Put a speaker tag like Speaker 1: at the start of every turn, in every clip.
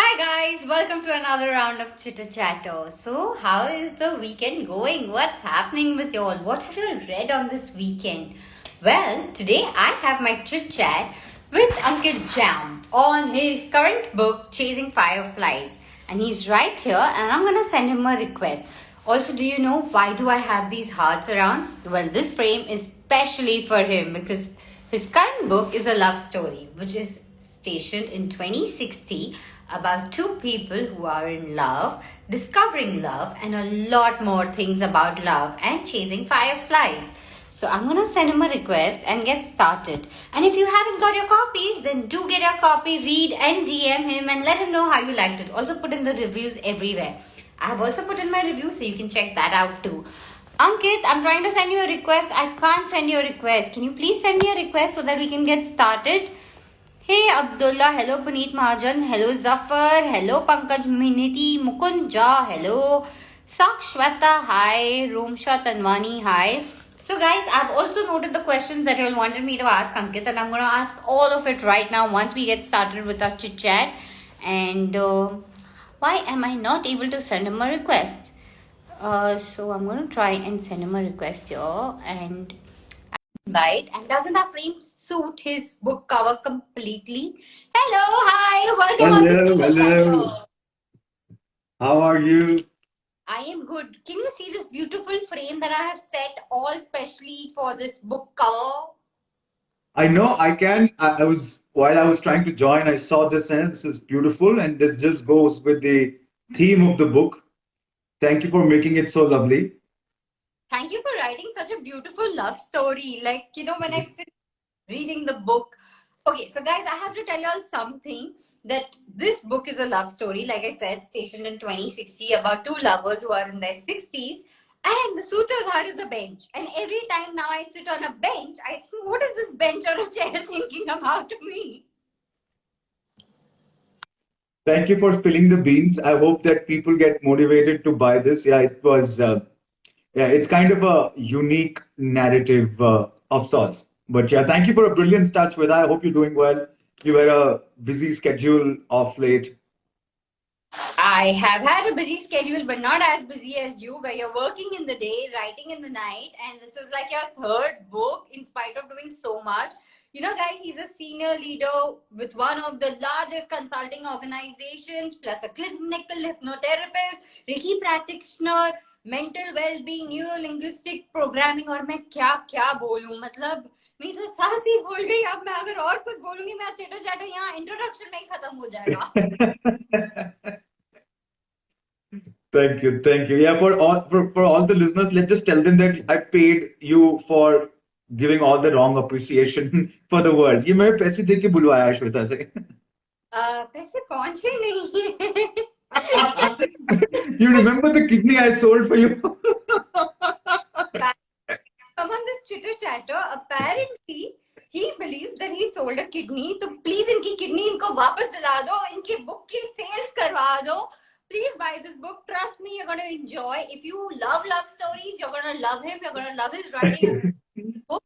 Speaker 1: Hi guys, welcome to another round of Chitter Chatter. So, how is the weekend going? What's happening with you all? What have you read on this weekend? Well, today I have my chit chat with Ankit Jhamb on his current book, Chasing Fireflies. And he's right here, and I'm gonna send him a request. Also, do you know why do I have these hearts around? Well, this frame is specially for him because his current book is a love story, which is stationed in 2060 about two people who are in love, discovering love, and a lot more things about love and chasing fireflies. So I'm gonna send him a request and get started. And if you haven't got your copies, then do get your copy, read and DM him and let him know how you liked it. Also put in the reviews everywhere. I have also put in my review so you can check that out too. Ankit, I'm trying to send you a request. I can't send you a request. Can you please send me a request so that we can get started? Hey Abdullah, hello Puneet Mahajan, hello Zafar, hello Pankaj Miniti, Mukund Jha, hello Sakshwata, hi, Romsha Tanwani, hi. So guys, I've also noted the questions that you all wanted me to ask Ankit, and I'm going to ask all of it right now once we get started with our chit chat. And why am I not able to send him a request? So I'm going to try and send him a request here and invite. And doesn't our frame suit his book cover completely? Hello, hi, welcome on this
Speaker 2: Hello,
Speaker 1: Chitter
Speaker 2: hello.
Speaker 1: Chatter.
Speaker 2: How are you?
Speaker 1: I am good. Can you see this beautiful frame that I have set all specially for this book cover?
Speaker 2: I know I can. I was while I was trying to join, I saw this and this is beautiful, and this just goes with the theme of the book. Thank you for making it so lovely.
Speaker 1: Thank you for writing such a beautiful love story. Like, when I finished reading the book. Okay, so guys, I have to tell you all something that this book is a love story, like I said, stationed in 2060 about two lovers who are in their 60s. And the Sutradhar is a bench. And every time now I sit on a bench, I think, what is this bench or a chair thinking about me?
Speaker 2: Thank you for spilling the beans. I hope that people get motivated to buy this. Yeah, it was. Yeah, it's kind of a unique narrative of sorts. But yeah, thank you for a brilliant start, Shweta. I hope you're doing well. You had a busy schedule of late.
Speaker 1: I have had a busy schedule, but not as busy as you, where you're working in the day, writing in the night, and this is like your third book in spite of doing so much. Guys, he's a senior leader with one of the largest consulting organizations, plus a clinical hypnotherapist, Reiki practitioner, mental well-being, neuro-linguistic programming, और मैं क्या क्या बोलूं मतलब मैं तो सांस ही भूल गई अब मैं अगर और कुछ बोलूंगी मैं चैटर चैटर यहाँ इंट्रोडक्शन में ही खत्म हो जाएगा.
Speaker 2: Thank you, thank you. Yeah, for all the listeners, let's just tell them that I paid you for giving all the wrong appreciation for the world. ये मैं पैसे दे के बुलवाया श्वेता से.
Speaker 1: पैसे पहुंचे नहीं है.
Speaker 2: You remember the kidney I sold for you?
Speaker 1: Come on this chitter chatter. Apparently, he believes that he sold a kidney. तो please इनकी kidney इनको वापस दिला दो. इनकी book की sales करवा दो. Please buy this book. Trust me, you're going to enjoy. If you love stories, you're going to love him. You're going to love his writing. Book.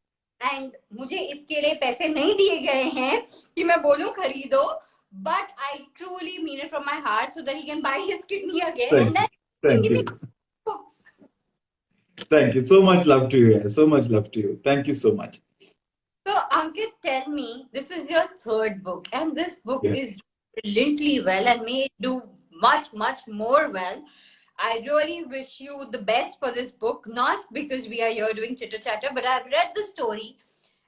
Speaker 1: And मुझे इसके लिए पैसे नहीं दिए गए हैं कि मैं बोलूं खरीदो. But I truly mean it from my heart so that he can buy his kidney again and
Speaker 2: Thank
Speaker 1: then
Speaker 2: you,
Speaker 1: he can
Speaker 2: thank
Speaker 1: give me
Speaker 2: you,
Speaker 1: books.
Speaker 2: thank you. So much love to you. Yeah. So much love to you. Thank you so much.
Speaker 1: So, Ankit, tell me, this is your third book, and this book
Speaker 2: Yeah.
Speaker 1: is brilliantly well and may do much more well. I really wish you the best for this book, not because we are here doing chitter chatter, but I've read the story,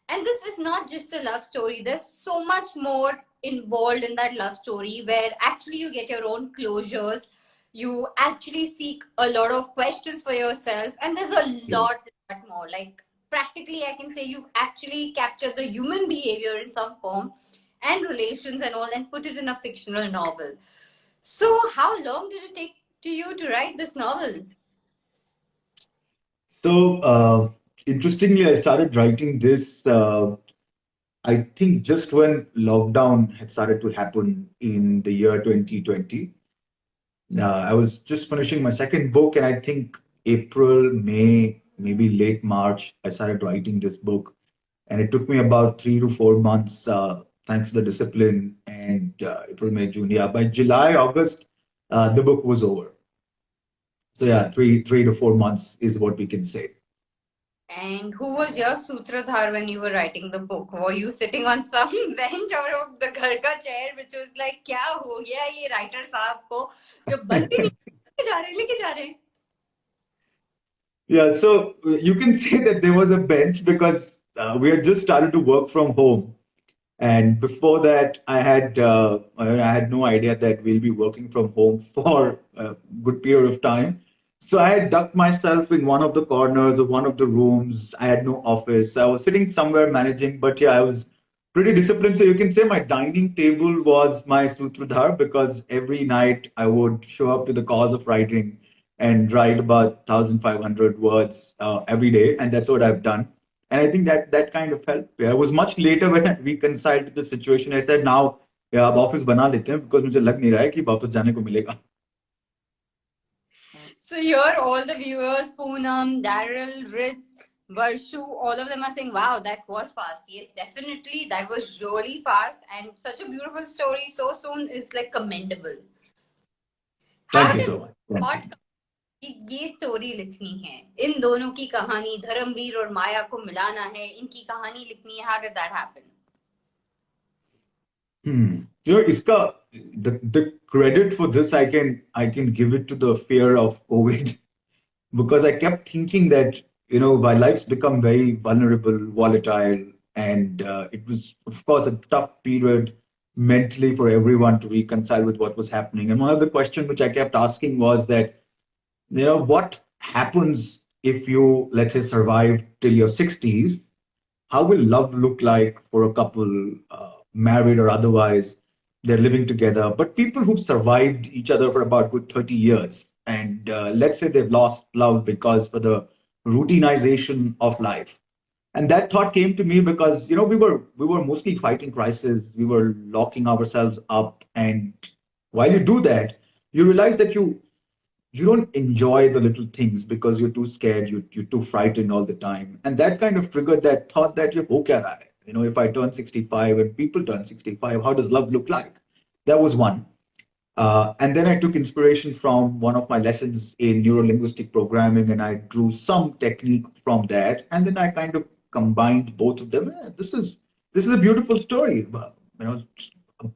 Speaker 1: and this is not just a love story. There's so much more involved in that love story where actually you get your own closures. You actually seek a lot of questions for yourself, and there's a
Speaker 2: Yeah.
Speaker 1: lot more. Like, practically, I can say you've actually captured the human behavior in some form and relations and all and put it in a fictional novel. So, how long did it take to you to write this novel?
Speaker 2: So interestingly, I started writing this. I think just when lockdown had started to happen in the year 2020. I was just finishing my second book, and I think April, May, maybe late March, I started writing this book. And it took me about 3 to 4 months. thanks to the discipline and April, May, June. Yeah, by July, August, the book was over. So yeah, three to 4 months is what we can say.
Speaker 1: And who was your sutradhar when you were writing the book? Were you sitting on some bench or the घर का chair which was like क्या हो गया ये writer साहब को जो बनती नहीं लेके जा रहे हैं?
Speaker 2: Yeah, so you can say that there was a bench because we had just started to work from home. And before that, I had no idea that we'll be working from home for a good period of time. So I had ducked myself in one of the corners of one of the rooms. I had no office. I was sitting somewhere managing, but yeah, I was pretty disciplined. So you can say my dining table was my sutradhar because every night I would show up to the cause of writing and write about 1,500 words every day, and that's what I've done. And I think that that kind of helped. Yeah, it was much later when I reconciled with the situation. I said, now yeah, अब office बना लेते हैं because मुझे लग नहीं रहा है कि वापस जाने को मिलेगा.
Speaker 1: So here all the viewers, Poonam, Daryl, Ritz, Varshu, all of them are saying, wow, that was fast. Yes, definitely, that was really fast. And such a beautiful story so soon is like commendable. How
Speaker 2: Thank you
Speaker 1: did
Speaker 2: so much. Thank you.
Speaker 1: thought कि ये story लिखनी है, इन दोनों की कहानी, धर्मवीर और माया को मिलाना है, इनकी कहानी लिखनी है? How did that happen?
Speaker 2: You know, Iska, the credit for this I can give it to the fear of COVID because I kept thinking that my life's become very vulnerable, volatile, and it was of course a tough period mentally for everyone to reconcile with what was happening. And one of the questions which I kept asking was that what happens if you, let's say, survive till your 60s? How will love look like for a couple, married or otherwise? They're living together, but people who've survived each other for about good 30 years, and let's say they've lost love because for the routinization of life. And that thought came to me because we were mostly fighting crisis. We were locking ourselves up, and while you do that, you realize that you don't enjoy the little things because you're too scared, you're too frightened all the time. And that kind of triggered that thought that ho kya raha hai? If I turn 65 and people turn 65, how does love look like? That was one. And then I took inspiration from one of my lessons in neurolinguistic programming, and I drew some technique from that. And then I kind of combined both of them. This is a beautiful story. A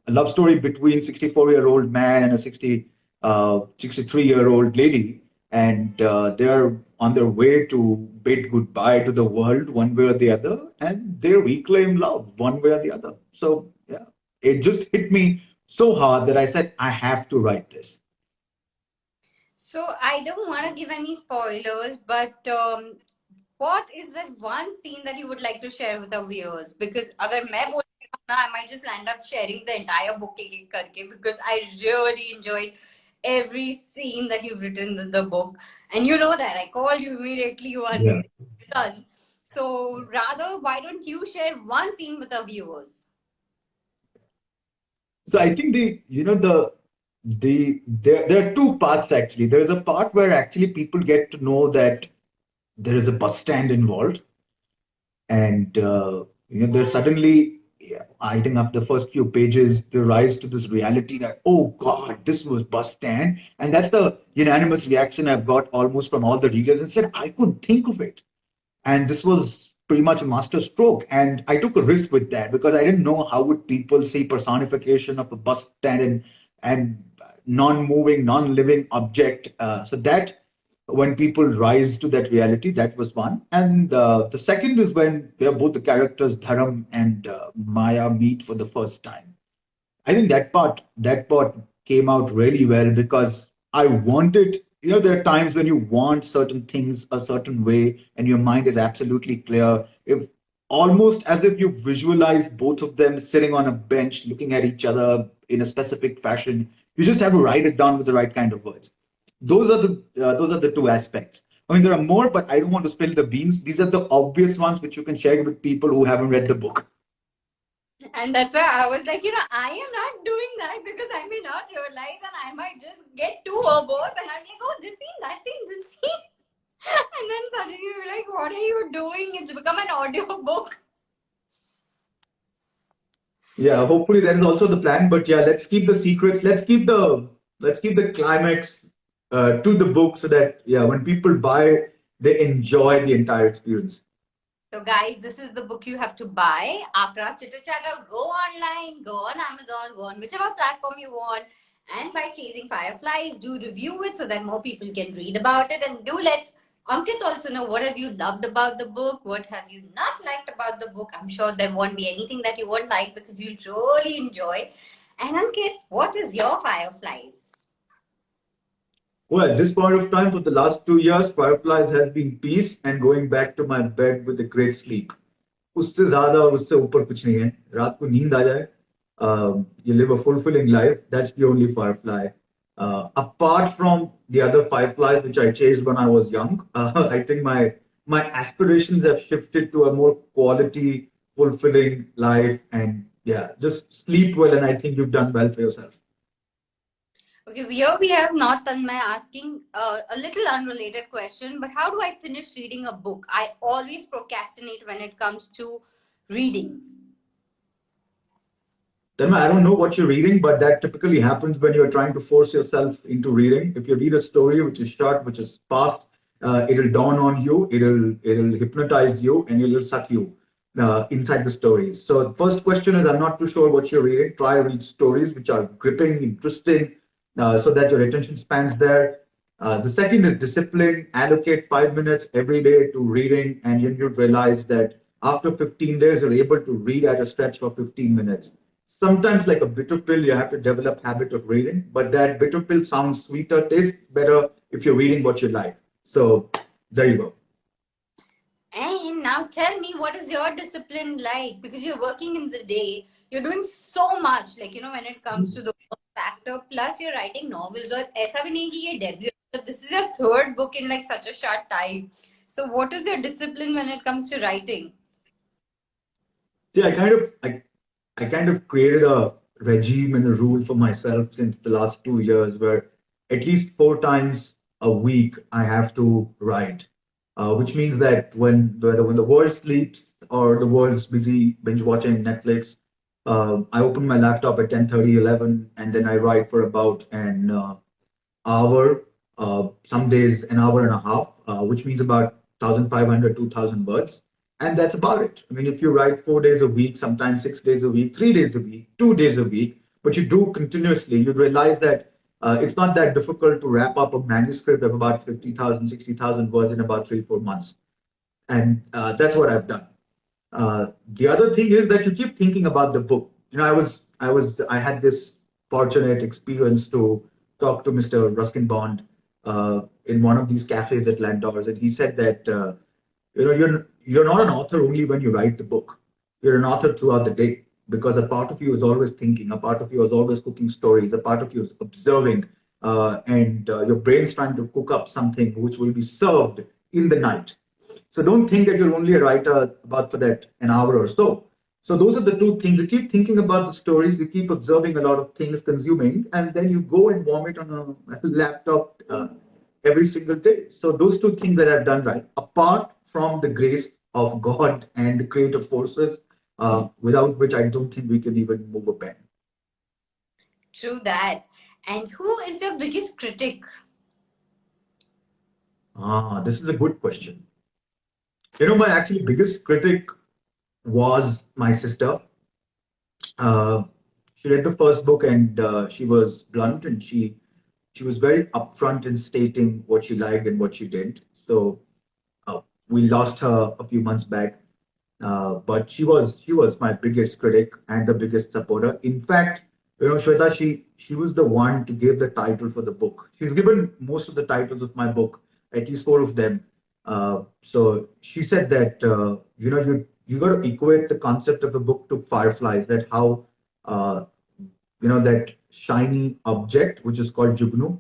Speaker 2: love story between 64-year-old man and a 63-year-old lady, and they're on their way to bid goodbye to the world one way or the other, and they reclaim love one way or the other. So yeah, it just hit me so hard that I said, I have to write this.
Speaker 1: So I don't want to give any spoilers, but what is that one scene that you would like to share with our viewers? Because अगर मैं बोल रही हूँ ना, I might just end up sharing the entire book एक एक करके because I really enjoyed every scene that you've written in the book. And you know that I called you immediately once
Speaker 2: Yeah.
Speaker 1: it's done. So rather, why don't you share one scene with our viewers?
Speaker 2: So I think there are two parts actually. There's a part where actually people get to know that there is a bus stand involved, and they're suddenly, yeah, I think after the first few pages they rise to this reality that, oh god, this was bus stand. And that's the unanimous reaction I've got almost from all the readers, and said I couldn't think of it. And this was pretty much a master stroke, and I took a risk with that because I didn't know how would people see personification of a bus stand and non-moving, non-living object. So that, when people rise to that reality, that was one. And the second is when both the characters Dharam and Maya meet for the first time. I think that part came out really well because I wanted, there are times when you want certain things a certain way and your mind is absolutely clear. If almost as if you visualize both of them sitting on a bench looking at each other in a specific fashion, you just have to write it down with the right kind of words. Those are the two aspects. I mean, there are more, but I don't want to spill the beans. These are the obvious ones which you can share with people who haven't read the book.
Speaker 1: And that's why I was like, I am not doing that because I may not realize and I might just get too verbose and I'm like, oh, this scene, that scene, this scene. And then suddenly you're like, what are you doing? It's become an audio book.
Speaker 2: Yeah, hopefully that is also the plan. But yeah, let's keep the secrets. Let's keep the climax to the book so that yeah, when people buy, they enjoy the entire experience.
Speaker 1: So, guys, this is the book you have to buy after our chitter chatter. Go online, go on Amazon, go on whichever platform you want. And by Chasing Fireflies, do review it so that more people can read about it. And do let Ankit also know what have you loved about the book, what have you not liked about the book. I'm sure there won't be anything that you won't like because you'll really enjoy. And Ankit, what is your Fireflies?
Speaker 2: Well, at this point of time, for the last 2 years, Fireflies has been peace and going back to my bed with a great sleep. उससे ज्यादा और उससे ऊपर कुछ नहीं है. रात को नींद आ जाए. You live a fulfilling life. That's the only Firefly. Apart from the other Fireflies which I chased when I was young, I think my aspirations have shifted to a more quality, fulfilling life, and yeah, just sleep well. And I think you've done well for yourself.
Speaker 1: Okay, here we have not Tanmay asking a little unrelated question, but how do I finish reading a book? I always procrastinate when it comes to reading.
Speaker 2: Then I don't know what you're reading, but that typically happens when you're trying to force yourself into reading. If you read a story which is short, which is fast, it'll dawn on you, it'll hypnotize you, and it'll suck you inside the story. So the first question is, I'm not too sure what you're reading. Try read stories which are gripping, interesting, so that your attention span's there. The second is discipline. Allocate 5 minutes every day to reading, and you'll realize that after 15 days, you're able to read at a stretch for 15 minutes. Sometimes, like a bitter pill, you have to develop habit of reading, but that bitter pill sounds sweeter, tastes better if you're reading what you like. So there you go.
Speaker 1: And now tell me, what is your discipline like? Because you're working in the day, you're doing so much, like, when it comes to the work factor, plus you're writing novels, or aisa bhi nahi ki ye debut, this is your third book in like such a short time. So what is your discipline when it comes to writing?
Speaker 2: See, I kind of created a regime and a rule for myself since the last 2 years where at least 4 times a week I have to write, which means that when the world sleeps or the world's busy binge watching Netflix, I open my laptop at 10:30, 11, and then I write for about an hour, some days an hour and a half, which means about 1,500, 2,000 words. And that's about it. I mean, if you write 4 days a week, sometimes 6 days a week, 3 days a week, 2 days a week, but you do continuously, you'd realize that it's not that difficult to wrap up a manuscript of about 50,000, 60,000 words in about 3, 4 months. And that's what I've done. The other thing is that you keep thinking about the book. I had this fortunate experience to talk to Mr. Ruskin Bond in one of these cafes at Landors, and he said that you're not an author only when you write the book. You're an author throughout the day because a part of you is always thinking, a part of you is always cooking stories, a part of you is observing, and your brain's trying to cook up something which will be served in the night. So don't think that you're only a writer about for that an hour or so. So those are the two things. You keep thinking about the stories, you keep observing a lot of things, consuming, and then you go and vomit on a laptop every single day. So those two things that I've done right, apart from the grace of God and the creative forces, without which I don't think we can even move a pen.
Speaker 1: True that. And who is your biggest critic?
Speaker 2: This is a good question. My actually biggest critic was my sister. Uh, she read the first book and she was blunt and she was very upfront in stating what she liked and what she didn't. So we lost her a few months back, but she was my biggest critic and the biggest supporter. In fact, Shweta, she was the one to give the title for the book. She's given most of the titles of my book, at least four of them. So she said that you got to equate the concept of a book to fireflies. That how uh, that shiny object which is called jugnu,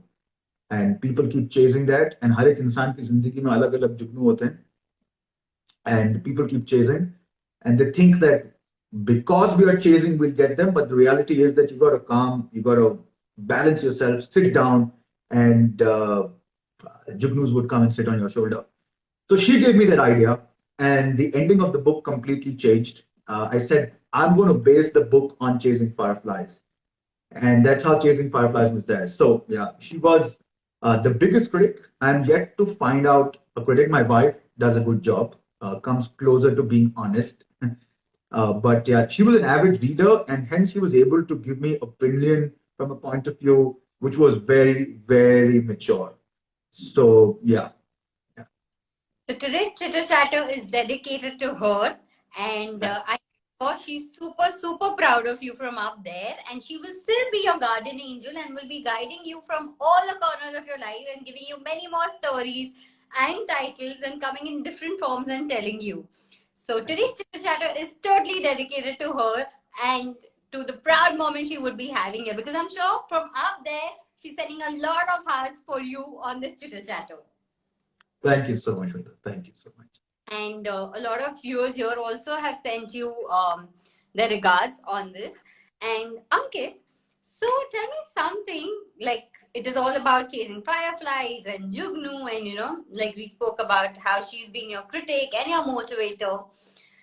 Speaker 2: and people keep chasing that. And हर एक इंसान की जिंदगी में अलग अलग जुगनू होते हैं, and people keep chasing, and they think that because we are chasing we'll get them, but the reality is that you got to calm, you got to balance yourself, sit down, and jugnus would come and sit on your shoulder. So she gave me that idea, and the ending of the book completely changed. I said, I'm going to base the book on Chasing Fireflies. And that's how Chasing Fireflies was there. So, yeah, she was the biggest critic. I'm yet to find out a critic. My wife does a good job, comes closer to being honest. But yeah, she was an avid reader, and hence she was able to give me opinion from a point of view which was very, very mature. So, yeah. Yeah.
Speaker 1: So today's Chitter Chatter is dedicated to her, and I know she's super, super proud of you from up there, and she will still be your guardian angel and will be guiding you from all the corners of your life and giving you many more stories and titles and coming in different forms and telling you. So today's Chitter Chatter is totally dedicated to her and to the proud moment she would be having here, because I'm sure from up there she's sending a lot of hearts for you on this Chitter Chatter.
Speaker 2: Thank you so much, Rita. Thank you so much.
Speaker 1: And a lot of viewers here also have sent you their regards on this. And Ankit, so tell me something, like it is all about chasing fireflies and Jugnu, and like we spoke about how she's been your critic and your motivator.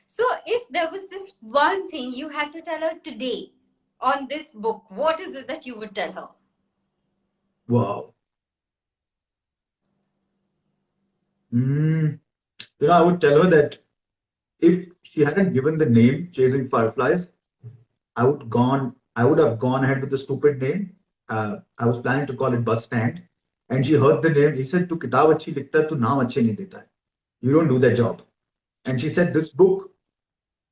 Speaker 1: So if there was this one thing you had to tell her today on this book, what is it that you would tell her?
Speaker 2: Wow. Mm, I would tell her that if she hadn't given the name Chasing Fireflies, I would have gone ahead with the stupid name. I was planning to call it Bus Stand. And she heard the name. He said, "Tu kitab achhi likhta hai, tu naam achhe nahi deta hai. You don't do that job." And she said, "This book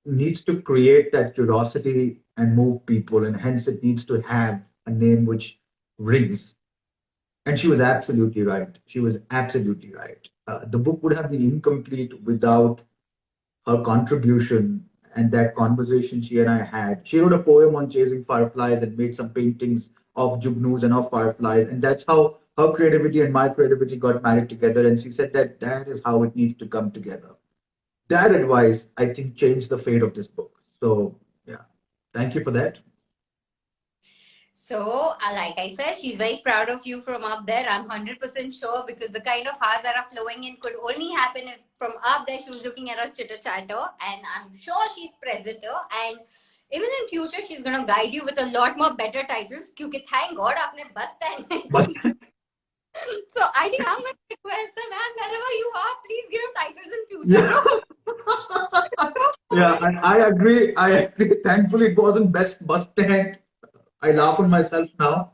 Speaker 2: needs to create that curiosity and move people, and hence it needs to have a name which rings." And she was absolutely right. She was absolutely right. The book would have been incomplete without her contribution and that conversation she and I had. She wrote a poem on chasing fireflies and made some paintings of jugnus and of fireflies. And that's how her creativity and my creativity got married together. And she said that that is how it needs to come together. That advice, I think, changed the fate of this book. So, yeah, thank you for that.
Speaker 1: So, like I said, she's very proud of you from up there. I'm 100% sure, because the kind of hearts that are flowing in could only happen if from up there she was looking at her chitter chatter. And I'm sure she's present here. And even in future, she's going to guide you with a lot more better titles. Because thank God, आपने bus stand
Speaker 2: But
Speaker 1: नहीं. So, I think I'm going to request her, ma'am, wherever you are, please give titles in future.
Speaker 2: yeah, yeah, and I agree. I agree. Thankfully, it wasn't best bus stand. I laugh on myself now.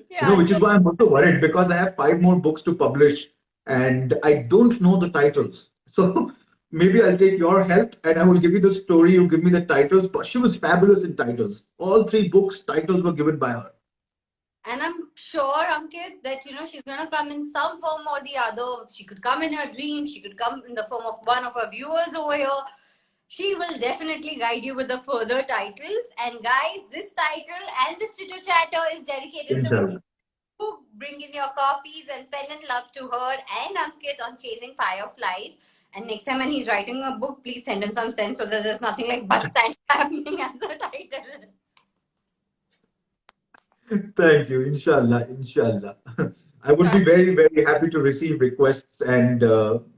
Speaker 1: Yeah,
Speaker 2: Which
Speaker 1: so
Speaker 2: is why I'm also worried because I have five more books to publish and I don't know the titles. So maybe I'll take your help and I will give you the story, you give me the titles. But she was fabulous in titles. All three books, titles were given by her.
Speaker 1: and I'm sure, Ankit, that she's gonna come in some form or the other. She could come in her dreams. She could come in the form of one of her viewers over here. She will definitely guide you with the further titles. And guys, this title and this chitter chatter is dedicated to her.
Speaker 2: Inshallah.
Speaker 1: Bring in your copies and send in love to her and Ankit on chasing fireflies. And next time when he's writing a book, please send him some sense so that there's nothing like bus stand happening as the title.
Speaker 2: Thank you. Inshallah. Inshallah. I would be very, very happy to receive requests and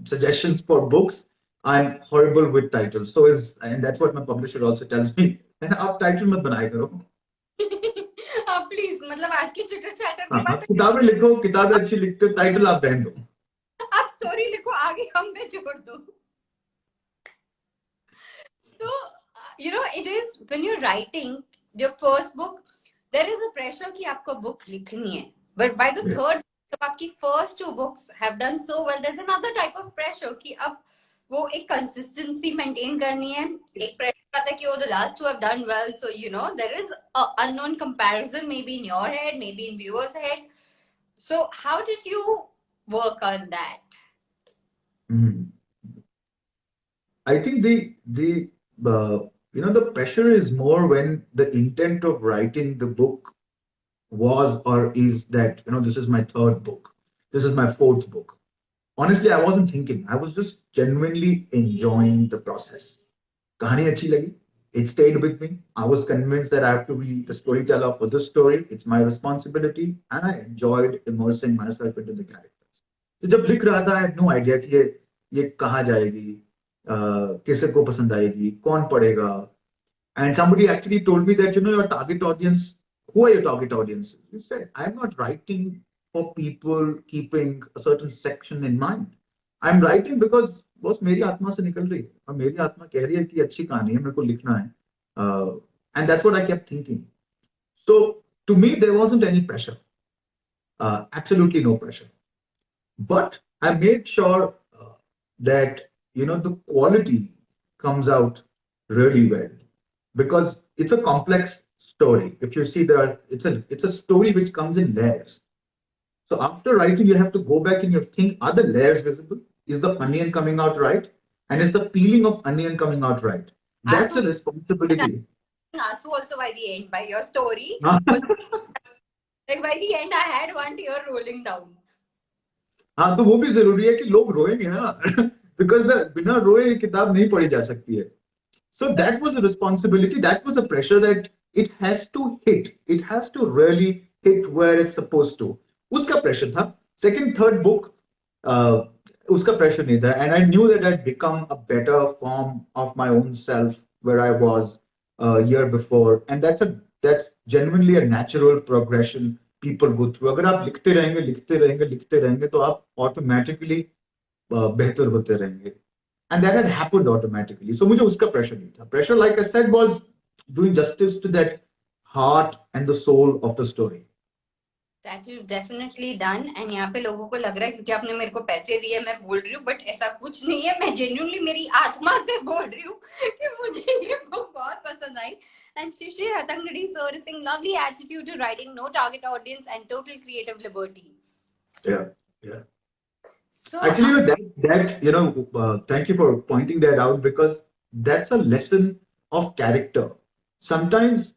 Speaker 2: suggestions for books. I'm horrible with titles. And that's what my publisher also tells me. And आप title मत बनाया करो.
Speaker 1: Please मतलब आज के cheater chatter के
Speaker 2: हाँ,
Speaker 1: बाद
Speaker 2: आप किताबें लिखो, किताबें अच्छी लिखते हो, टाइटल आप रहने दो.
Speaker 1: आप स्टोरी लिखो, आगे हम पे जोड़ दो. So it is when you're writing your first book, there is a pressure कि आपको book लिखनी है. But by the
Speaker 2: Yeah.
Speaker 1: third, जब आपकी first two books have done so well, there's another type of pressure कि अब वो एक consistency maintain करनी है. एक pressure आता है कि oh, the last two have done well, so there is a unknown comparison maybe in your head, maybe in viewers' head. So how did you work on that?
Speaker 2: Mhm. I think the pressure is more when the intent of writing the book was or is that this is my third book, this is my fourth book. Honestly, I wasn't thinking. I was just genuinely enjoying the process. Kahani achhi lagi. It stayed with me. I was convinced that I have to be the storyteller for this story. It's my responsibility, and I enjoyed immersing myself into the characters. तो जब लिख रहा था, I had no idea कि ये कहाँ जाएगी, किसे को पसंद आएगी, कौन पढ़ेगा. And somebody actually told me that, your target audience, who are your target audience? You said, I'm not writing for people keeping a certain section in mind. I'm writing because बस मेरी आत्मा से निकल रही है और मेरी आत्मा कह रही है कि अच्छी कहानी है, मेरे को लिखना है. And that's what I kept thinking. So to me, there wasn't any pressure, absolutely no pressure. But I made sure that the quality comes out really well because it's a complex story. If you see that it's a story which comes in layers. So after writing, you have to go back and you think: are the layers visible? Is the onion coming out right? And is the peeling of onion coming out right? That's
Speaker 1: Asu,
Speaker 2: a responsibility.
Speaker 1: Asu also by the end, by your story, was like by the end, I had one tear rolling down.
Speaker 2: हाँ, तो वो भी जरूरी है कि लोग रोएंगे ना. Because बिना रोए किताब नहीं पढ़ी जा सकती है. So that was a responsibility, that was a pressure that it has to hit. It has to really hit where it's supposed to. Uska pressure tha. Second, third book, uska pressure nahi tha. And I knew that I'd become a better form of my own self where I was a year before. And that's genuinely a natural progression people go through. अगर आप लिखते रहेंगे तो आप automatically बेहतर होते रहेंगे. And that had happened automatically. So मुझे उसका pressure नहीं था. Pressure, like I said, was doing justice to that heart and the soul of the story.
Speaker 1: That you've definitely done. And यहाँ पे लोगों को लग रहा है क्योंकि आपने मेरे को पैसे दिए मैं बोल रही हूँ, बट ऐसा कुछ नहीं है. मैं genuinely मेरी आत्मा से बोल रही हूँ कि मुझे ये बुक बहुत पसंद आई. And Shishir Hatangadi sir is saying lovely attitude to writing, no target audience and total creative liberty.
Speaker 2: Yeah, yeah.
Speaker 1: So
Speaker 2: Actually, thank you for pointing that out because that's a lesson of character. Sometimes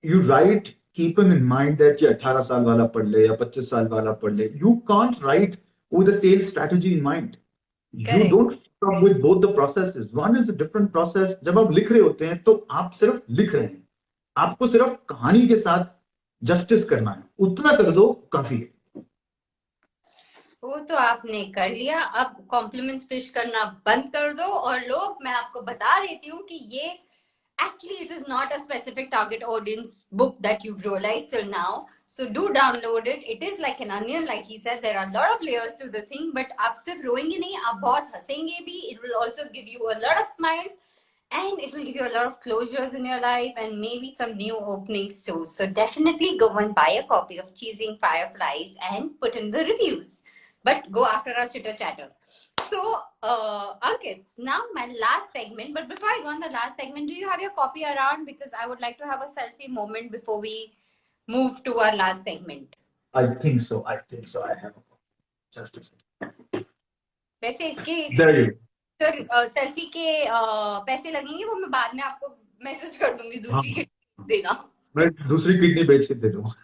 Speaker 2: you write keeping in mind that ये 18 साल वाला पढ़ ले या 25 साल वाला पढ़ ले. You can't write with a sales strategy in mind. You
Speaker 1: correct.
Speaker 2: don't stop with both the processes. One is a different process. जब आप लिख रहे होते हैं तो आप सिर्फ लिख रहे हैं. आपको सिर्फ कहानी के साथ जस्टिस करना है. उतना कर दो काफी है.
Speaker 1: वो तो आपने कर लिया. अब कॉम्प्लीमेंट्स फिश करना बंद कर दो. और लोग, मैं आपको बता देती हूँ कि ये actually it is not a specific target audience book that you've realized till now. So do download it. It is like an onion, like he said. There are a lot of layers to the thing, but आप सिर्फ रोएंगे नहीं, आप बहुत हंसेंगे भी. It will also give you a lot of smiles, and it will give you a lot of closures in your life and maybe some new openings too. So definitely go and buy a copy of Chasing Fireflies and put in the reviews. But go after our chitter chatter. So, Ankit, now my last segment. But before I go on the last segment, do you have your copy around? Because I would like to have a selfie moment before we move to our last segment.
Speaker 2: I think so. I have a just a second.
Speaker 1: वैसे इसके
Speaker 2: There you go.
Speaker 1: Selfie के पैसे लगेंगे वो मैं बाद में आपको मैसेज कर दूंगी. दूसरी किडनी देना.
Speaker 2: मैं दूसरी किडनी बेच के दे दूंगा.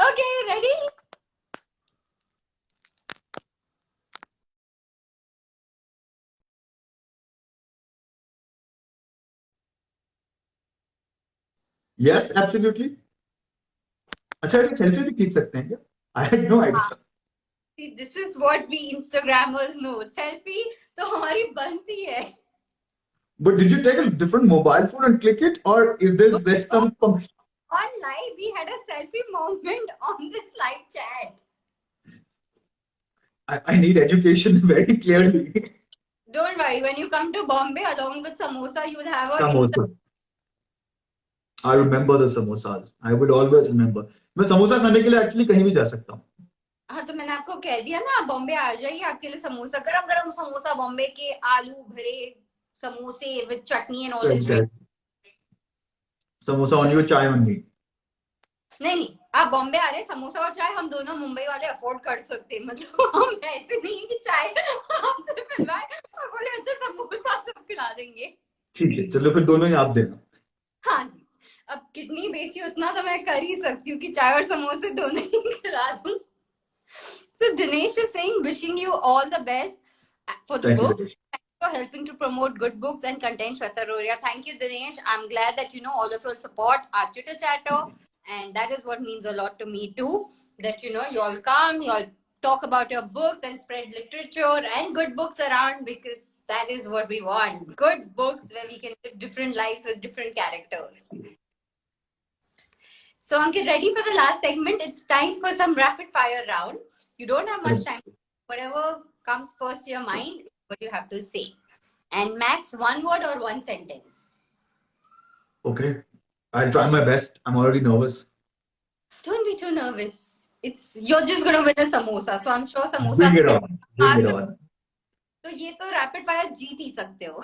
Speaker 1: Okay, ready?
Speaker 2: Yes, absolutely. अच्छा, ऐसे सेल्फी भी खींच सकते हैं क्या? I had no idea.
Speaker 1: See, this is what we Instagrammers know. Selfie तो हमारी बनती है.
Speaker 2: But did you take a different mobile phone and click it, or is there's some?
Speaker 1: On live, we had a selfie moment on this live chat.
Speaker 2: I need education very clearly.
Speaker 1: Don't worry, when you come to Bombay along with samosa, you will have a
Speaker 2: Samosa. I remember the samosas. I would always remember. मैं समोसा खाने के लिए actually कहीं भी जा सकता हूँ.
Speaker 1: हाँ, तो मैंने आपको कह दिया ना, बॉम्बे आ जाइए, आपके लिए समोसा, गरम गरम समोसा, बॉम्बे के आलू भरे समोसे with chutney and all is ready.
Speaker 2: Samosa only with chai only.
Speaker 1: नहीं, आप बॉम्बे आ रहे, समोसा और चाय हम दोनों मुंबई वाले अफोर्ड कर सकते हैं. मतलब हम ऐसे नहीं कि चाय आपसे पिलवाए और बोले अच्छा समोसा सब खिला देंगे.
Speaker 2: ठीक है, चलो फिर दोनों ही आप देना.
Speaker 1: हाँ जी, अब कितनी बेची उतना तो मैं कर ही सकती हूँ कि चाय और समोसे दोनों ही खिला दूं. So Dinesh is saying wishing you all the best for the book. Thank you for helping to promote good books and content, Shweta Roria. Thank you, Dinesh. I'm glad that all of you all support our Chitter Chatter, and that is what means a lot to me too. That you all come, you all talk about your books and spread literature and good books around because that is what we want. Good books where we can live different lives with different characters. So, Ankit, ready for the last segment? It's time for some rapid fire round. You don't have much
Speaker 2: Yes.
Speaker 1: time. Whatever comes first to your mind is what you have to say. And max one word or one sentence.
Speaker 2: Okay. I'll try my best. I'm already nervous.
Speaker 1: Don't be too nervous. It's you're just gonna win a samosa. So I'm sure samosa
Speaker 2: Bring it on. Bring it on.
Speaker 1: तो ये तो rapid fire जीत ही सकते हो.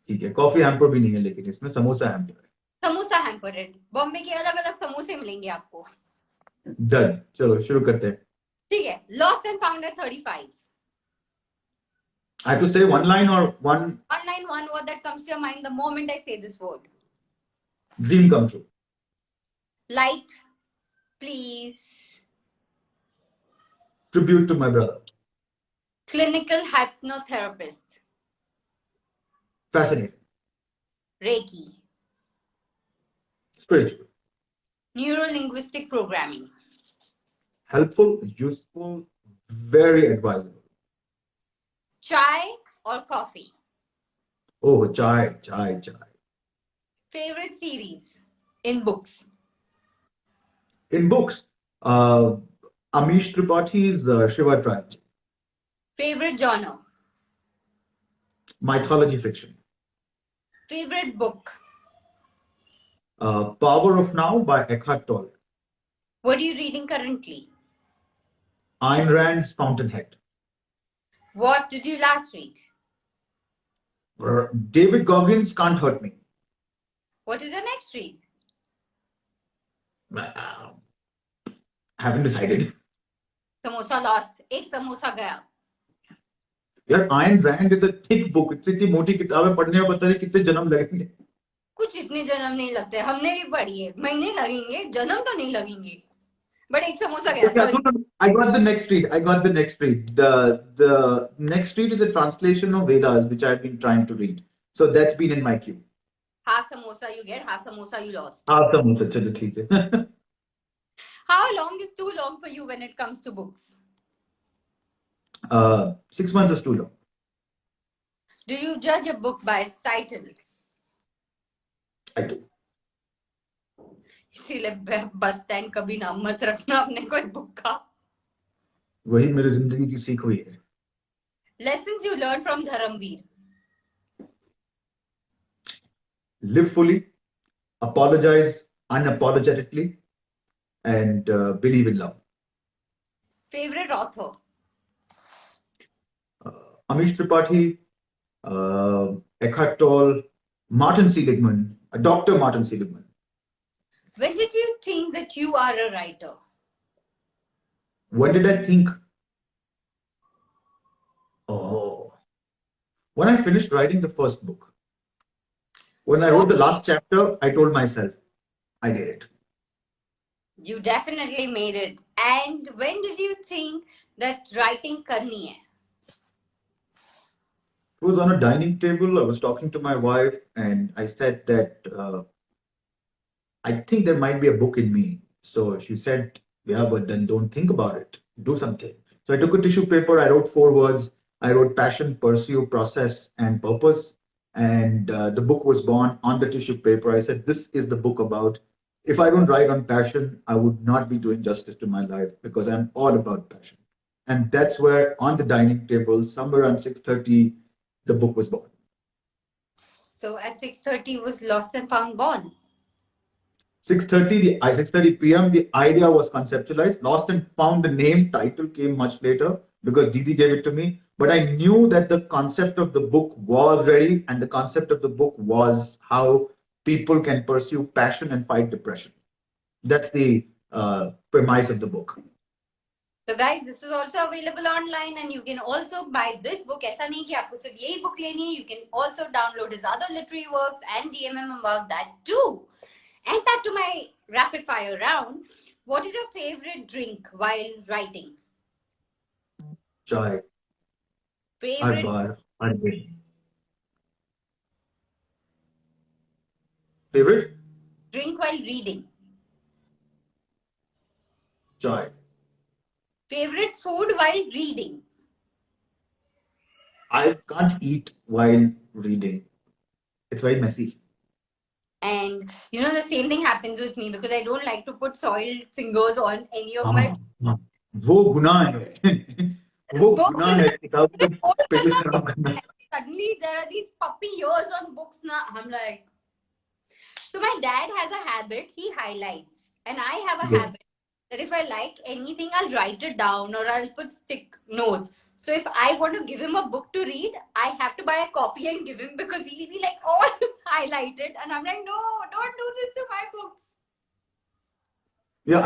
Speaker 2: ठीक है coffee hamper भी नहीं है लेकिन इसमें समोसा हैम्पर है
Speaker 1: समोसा हैम्पर बॉम्बे के अलग अलग समोसे मिलेंगे आपको.
Speaker 2: डन चलो शुरू करते हैं
Speaker 1: ठीक है. Lost and found at 35.
Speaker 2: I have to say one line or one
Speaker 1: One line, one word that comes to your mind the moment I say this word.
Speaker 2: dream come true.
Speaker 1: Light, please.
Speaker 2: Tribute to my brother.
Speaker 1: Clinical hypnotherapist.
Speaker 2: Fascinating.
Speaker 1: Reiki.
Speaker 2: Spiritual.
Speaker 1: Neuro-linguistic programming.
Speaker 2: Helpful, useful, very advisable.
Speaker 1: Chai or coffee.
Speaker 2: Oh, chai.
Speaker 1: Favorite series in books.
Speaker 2: In books, Amish Tripathi's Shiva Trilogy.
Speaker 1: Favorite genre.
Speaker 2: Mythology fiction.
Speaker 1: Favorite book.
Speaker 2: Power of Now by Eckhart Tolle.
Speaker 1: What are you reading currently?
Speaker 2: Ayn Rand's Fountainhead.
Speaker 1: What did you last read?
Speaker 2: David Goggins' Can't Hurt Me.
Speaker 1: What is your next read?
Speaker 2: Haven't decided.
Speaker 1: Samosa lost. एक समोसा गया.
Speaker 2: यार Ayn Rand is a thick book. इतनी मोटी किताबें पढ़ने में पता नहीं कितने जन्म लगेंगे.
Speaker 1: कुछ इतने जन्म नहीं लगते. हमने भी पढ़ी है. महीने लगेंगे. जन्म तो नहीं लगेंगे. But एक समोसा गया.
Speaker 2: Okay, I got the next read. The next read is a translation of Vedas, which I've been trying to read. So that's been in my queue.
Speaker 1: Half samosa you get, half samosa you lost.
Speaker 2: Half samosa, chalo theek hai.
Speaker 1: How long is too long for you when it comes to books?
Speaker 2: 6 months is too long.
Speaker 1: Do you judge a book by its title?
Speaker 2: I do.
Speaker 1: इसीलिए bus stand कभी नाम मत रखना अपने कोई book का.
Speaker 2: वही मेरी जिंदगी की सीख हुई है.
Speaker 1: Lessons you learned from Dharamveer.
Speaker 2: Live fully, apologize unapologetically, and believe in love.
Speaker 1: Favorite author?
Speaker 2: Amish Tripathi, Eckhart Tolle, Martin Seligman, Dr. Martin Seligman.
Speaker 1: When did you think that you are a writer?
Speaker 2: When did I think? Oh, when I finished writing the first book. When I wrote the last chapter, I told myself, I did it.
Speaker 1: You definitely made it. And when did you think that writing karni hai?
Speaker 2: It was on a dining table. I was talking to my wife, and I said that I think there might be a book in me. So she said, yeah, but then don't think about it. Do something. So I took a tissue paper. I wrote 4 words. I wrote passion, pursue, process, and purpose. And the book was born on the tissue paper. I said, this is the book about. If I don't write on passion, I would not be doing justice to my life because I'm all about passion. And that's where on the dining table, somewhere around 6:30, the book was born.
Speaker 1: So at 6:30 was Lost and Found born.
Speaker 2: 6:30 p.m. the idea was conceptualized. Lost and Found, the name title came much later because Didi gave it to me. But I knew that the concept of the book was ready, and the concept of the book was how people can pursue passion and fight depression. That's the premise of the book.
Speaker 1: So guys, this is also available online and you can also buy this book. ऐसा नहीं कि आपको सिर्फ यही book लेनी है. You can also download his other literary works and DM him about that too. And back to my rapid fire round. What is your favorite drink while writing?
Speaker 2: Chai.
Speaker 1: Favorite
Speaker 2: Har day. Favorite?
Speaker 1: drink while reading?
Speaker 2: Chai.
Speaker 1: Favorite food while reading?
Speaker 2: I can't eat while reading. It's very messy.
Speaker 1: And you know, the same thing happens with me because I don't like to put soiled fingers on any of my
Speaker 2: हाँ हाँ वो गुनाह है वो
Speaker 1: books.
Speaker 2: गुनाह है किताब को
Speaker 1: Hold
Speaker 2: पेज
Speaker 1: करना
Speaker 2: खराब करना.
Speaker 1: पड़ता है. Suddenly, there are these puppy ears on books now. I'm like, so my dad has a habit, he highlights. And I have a
Speaker 2: Yeah.
Speaker 1: habit that if I like anything, I'll write it down or I'll put stick notes. So if I want to give him a book to read, I have to buy a copy and give him because he'll be like all highlighted. And I'm like, no, don't do this to my books.
Speaker 2: Yeah,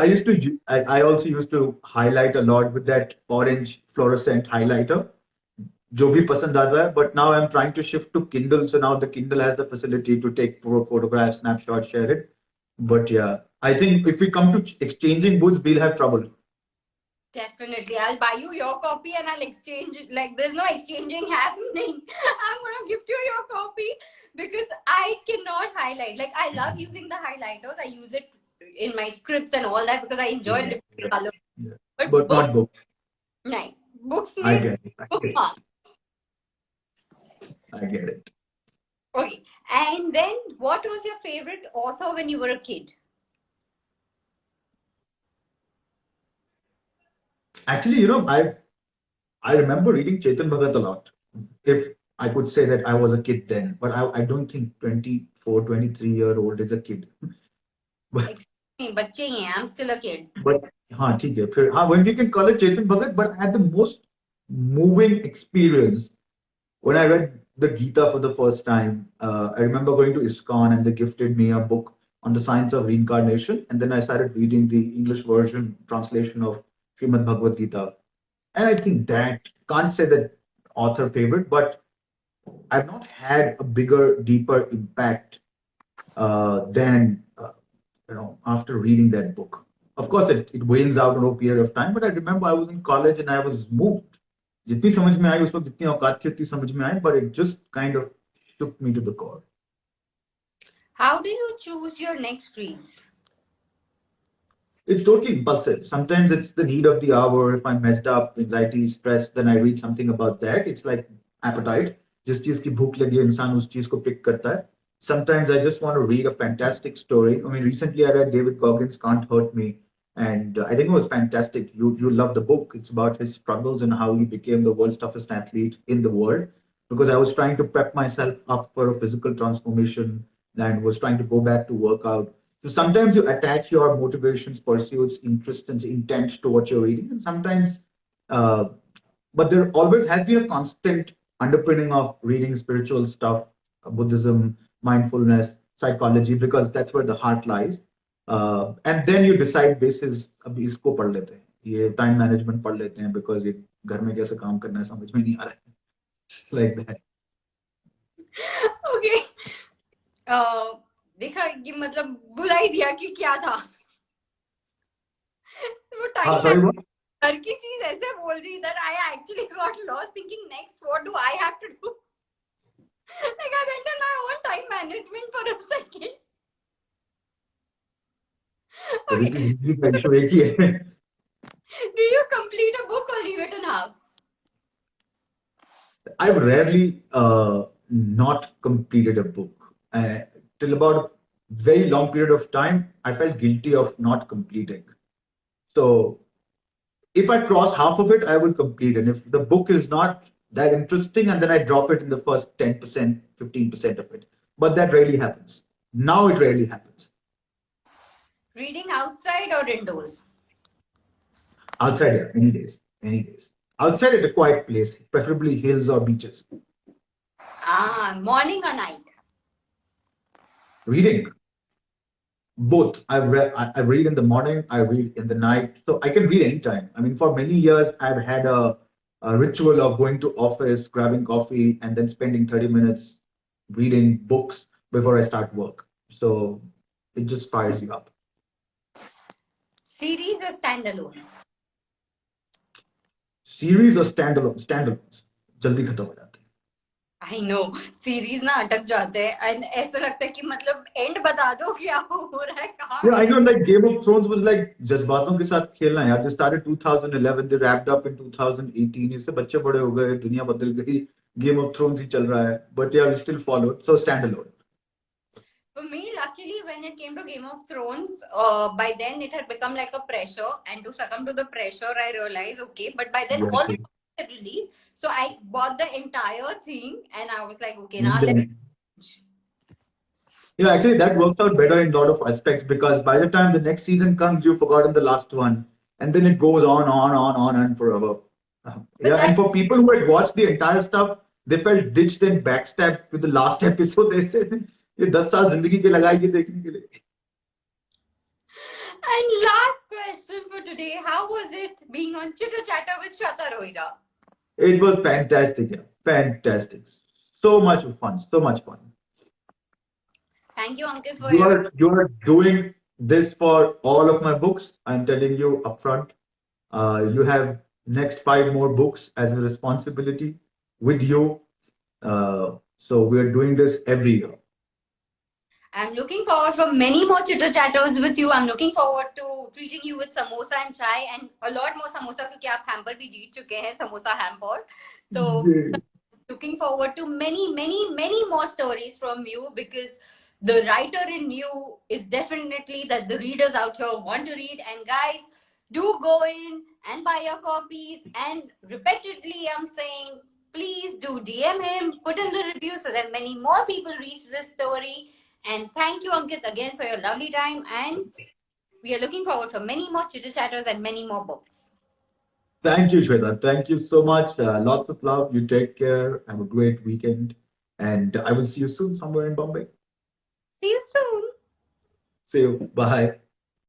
Speaker 2: I also used to highlight a lot with that orange fluorescent highlighter. जो भी पसंद आता है, but now I'm trying to shift to Kindle, so now the Kindle has the facility to take photographs, snapshots, share it. But yeah, I think if we come to exchanging books, we'll have trouble.
Speaker 1: Definitely. I'll buy you your copy and I'll exchange it. Like, there's no exchanging happening. I'm going to gift you your copy because I cannot highlight. Like, I love using the highlighters. I use it in my scripts and all that because I enjoy
Speaker 2: Yeah,
Speaker 1: different
Speaker 2: yeah,
Speaker 1: colors.
Speaker 2: yeah.
Speaker 1: But
Speaker 2: But
Speaker 1: books,
Speaker 2: not book.
Speaker 1: no. Books
Speaker 2: I
Speaker 1: miss
Speaker 2: get it. I get it.
Speaker 1: bookmark.
Speaker 2: I get it.
Speaker 1: Okay. And then, what was your favorite author when you were a kid?
Speaker 2: Actually, I remember reading Chetan Bhagat a lot. If I could say that I was a kid then, but I don't think 24, 23-year-old is a kid. But
Speaker 1: Excuse me, बच्चे ही हैं. I'm still a kid.
Speaker 2: but हाँ ठीक है फिर हाँ when we can call it Chetan Bhagat, but I had the most moving experience when I read the Gita for the first time. I remember going to ISKCON and they gifted me a book on the science of reincarnation, and then I started reading the English version translation of Srimad Bhagavad Gita, and I think that can't say that author favorite, but I've not had a bigger, deeper impact than after reading that book. Of course, it wanes out over a period of time, but I remember I was in college and I was moved. जितनी समझ में आई उस वक्त जितनी औकात थी उतनी समझ में आई, but it just kind of shook me to the core.
Speaker 1: How do you choose your next reads?
Speaker 2: It's totally impulsive. Sometimes it's the need of the hour. If I'm messed up, anxiety, stress, then I read something about that. It's like appetite. जिस चीज की भूख लगी है, इंसान उस चीज को pick करता है. Sometimes I just want to read a fantastic story. I mean, recently I read David Goggins' Can't Hurt Me, and I think it was fantastic. You love the book. It's about his struggles and how he became the world's toughest athlete in the world. Because I was trying to prep myself up for a physical transformation and was trying to go back to workout. So sometimes you attach your motivations, pursuits, interests, and intent to what you're reading, and sometimes, uh, but there always has been a constant underpinning of reading spiritual stuff, Buddhism, mindfulness, psychology, because that's where the heart lies. And then you decide basis अभी इसको पढ़ लेते हैं, ये time management पढ़ लेते हैं because ये घर में कैसे काम करना है समझ में नहीं आ रहा है, like that.
Speaker 1: Okay. देखा कि मतलब भुला ही दिया कि क्या था वो
Speaker 2: हाँ
Speaker 1: टाइम
Speaker 2: sorry what?
Speaker 1: हर की चीज ऐसे बोल दी that I actually got lost thinking next what do I have to do like I went on my own time management for a second.
Speaker 2: तभी
Speaker 1: Okay,
Speaker 2: तो जिंदगी का issue एक ही है.
Speaker 1: do you complete a book or leave it in half?
Speaker 2: I've rarely not completed a book. Till about a very long period of time, I felt guilty of not completing. So if I cross half of it, I will complete. And if the book is not that interesting, and then I drop it in the first 10%, 15% of it. But that rarely happens. Now it rarely happens.
Speaker 1: Reading outside or indoors?
Speaker 2: Outside, yeah, any days, any days. Outside at a quiet place, preferably hills or beaches.
Speaker 1: Morning or night?
Speaker 2: Reading. Both. I read in the morning, I read in the night, so I can read anytime. I mean, for many years I've had a ritual of going to office, grabbing coffee, and then spending 30 minutes reading books before I start work. So it just fires you up.
Speaker 1: Series or standalone?
Speaker 2: Series or standalones? जल्दी खत्म हो जाते हैं.
Speaker 1: I know, series ना अटक जाते हैं and ऐसा लगता है कि मतलब एंड बता दो क्या हो रहा है, कहाँ
Speaker 2: Yeah, I
Speaker 1: गए.
Speaker 2: know, like Game of Thrones was like जज्बातों के साथ खेलना यार. They started 2011, they wrapped up in 2018. इससे बच्चे बड़े हो गए, दुनिया बदल गई. Game of Thrones ही चल रहा है. But yeah, we still followed. So standalone.
Speaker 1: For me, luckily, when it came to Game of Thrones, by then it had become like a pressure, and to succumb to the pressure, I realized okay. But by then,
Speaker 2: Yeah,
Speaker 1: all the
Speaker 2: okay.
Speaker 1: had released, so I bought the entire thing, and I was like, okay, now
Speaker 2: And
Speaker 1: let's.
Speaker 2: then, yeah, actually, that works out better in a lot of aspects because by the time the next season comes, you've forgotten the last one, and then it goes on, and forever.
Speaker 1: But
Speaker 2: Yeah,
Speaker 1: that
Speaker 2: and for people who had watched the entire stuff, they felt ditched and backstabbed with the last episode. They said, "ये 10 साल जिंदगी के लगाई ये देखने के लिए."
Speaker 1: and last question for today: how was it being on Chitter Chatter with Shweta Rohira?
Speaker 2: It was fantastic, yeah, fantastic. So much fun, so much fun.
Speaker 1: Thank you, Ankit, for
Speaker 2: You
Speaker 1: your.
Speaker 2: are you are doing this for all of my books. I'm telling you upfront. You have next 5 more books as a responsibility with you. So we are doing this every year.
Speaker 1: I'm looking forward for many more chitter chatters with you. I'm looking forward to treating you with samosa and chai and a lot more samosa क्योंकि आप hamper भी जीत चुके हैं samosa hamper. So
Speaker 2: Yay.
Speaker 1: looking forward to many more stories from you because the writer in you is definitely that the readers out here want to read. And guys, do go in and buy your copies. And repeatedly, I'm saying, please do DM him, put in the review so that many more people reach this story. And thank you, Ankit, again for your lovely time. And we are looking forward for many more chitter chatters and many more books.
Speaker 2: Thank you, Shweta. Thank you so much. Lots of love. You take care. Have a great weekend. And I will see you soon somewhere in Bombay.
Speaker 1: See you soon.
Speaker 2: See you. Bye.